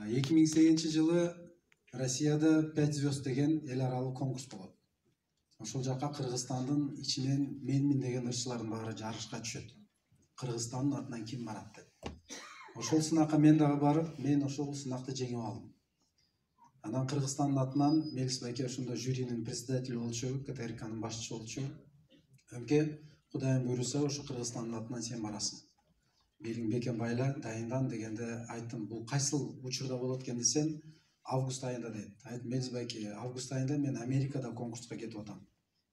2008 Россияда 5 звезд деген эл аралык конкурс болот. Ошол жака Кыргызстандын ичинен менмин деген ырчылардын баары жарышка түшөт. Кыргызстандын атынан ким барат деп. Ошол сынакка мен дагы барып, мен ошол сынакты жеңип алдым. Анан Кыргызстандын атынан Мелис байке ошондо жюринин председатели болчу, КТРКнын башчысы болчу. Өмке, Кудайым буйруса, ошо Кыргызстандын атынан сен барасың. Белиң бекем байла, дайындан дегенде айттым, бул кайсыл учурда болот экен десем, август айында дейт. Айттым, Мелис байке, август айында мен Америкада конкурска кетип атам.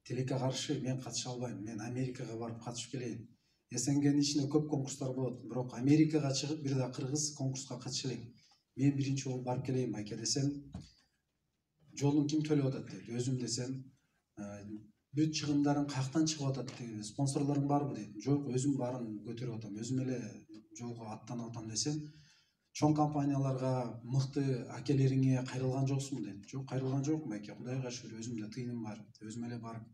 Тилекке каршы мен катыша албайм, мен Америкага барып катышып келейин. СНГнын ичинде көп конкурстар болот, бирок Америкага чыгып бир да кыргыз конкурска катыша элек. Мен биринчи болуп барып келейин байке десем, жолун ким төлөп атат дейт. Өзүм десем, бүт чыгымдарын каяктан чыгып атат дейт. Спонсорлоруң барбы дейт. Жок, өзүм баарын көтөрүп атам, өзүм эле жолго аттанып атам десем, чоң компанияларга, мыкты акелериңе кайрылган жоксуңбу дейт. Жок, кайрылган жокмун байке, Кудайга шүгүр, өзүмдө тыйыным бар. Өзүм эле барып,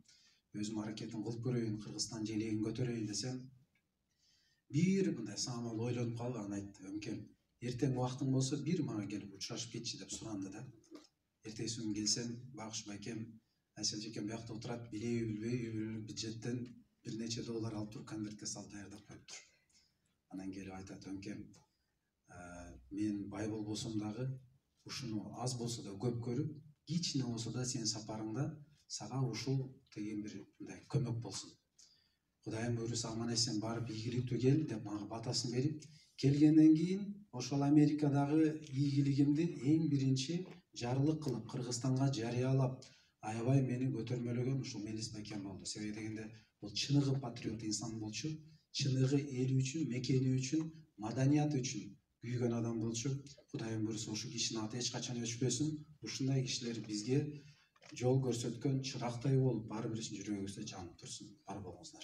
өзүм аракетин кылып көрөйүн, Кыргызстан желегин көтөрөйүн десем, бир мындай самал ойлонуп калып анан айтты, өмкем, эртең убактың болсо бир мага келип учурашып кетчи деп суранды да. Эртеси күнү келсем, багыш байкем, Айсел жекем биякта отурат, билеби билбей бюджеттен бир нече доллар алып туруп конвертке салып даярдап коюптур. Анан келип айтат, өмкем, мен бай болбосом дагы ушуну аз болсо да көп көрүп, кичине болсо да сенин сапарыңда сага ушул деген бир мындай көмөк болсун. Кудайым буйруса аман эсен барып ийгиликтүү кел деп мага батасын берип, келгенден кийин ошол Америкадагы ийгилигимди эң биринчи жарылык кылып Кыргызстанга жарыялап, аябай мени көтөрмөлөгөн ушул Мелис байкем болду. Себеби дегенде бул чыныгы патриот инсан болчу, чыныгы эли үчүн, мекени үчүн, маданият үчүн күйгөн адам болчу. Кудайым буйруса ушул кишинин аты эч качан өчпөсүн. Ушундай кишилер бизге жол көрсөткөн чырактай болуп, ар бирибиздин жүрөгүбүздө жанып турсун. Бар болуңуздар.